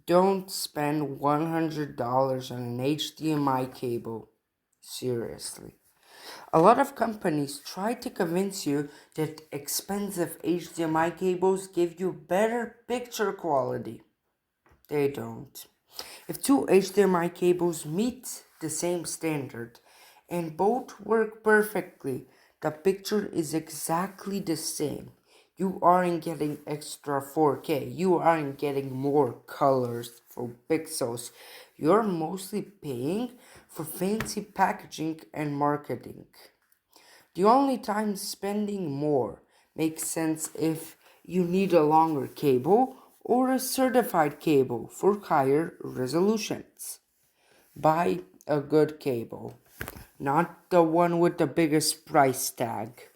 Don't spend $100 on an HDMI cable. Seriously. A lot of companies try to convince you that expensive HDMI cables give you better picture quality. They don't. If two HDMI cables meet the same standard and both work perfectly, the picture is exactly the same. You aren't getting extra 4K. You aren't getting more colors for pixels. You're mostly paying for fancy packaging and marketing. The only time spending more makes sense if you need a longer cable or a certified cable for higher resolutions. Buy a good cable, not the one with the biggest price tag.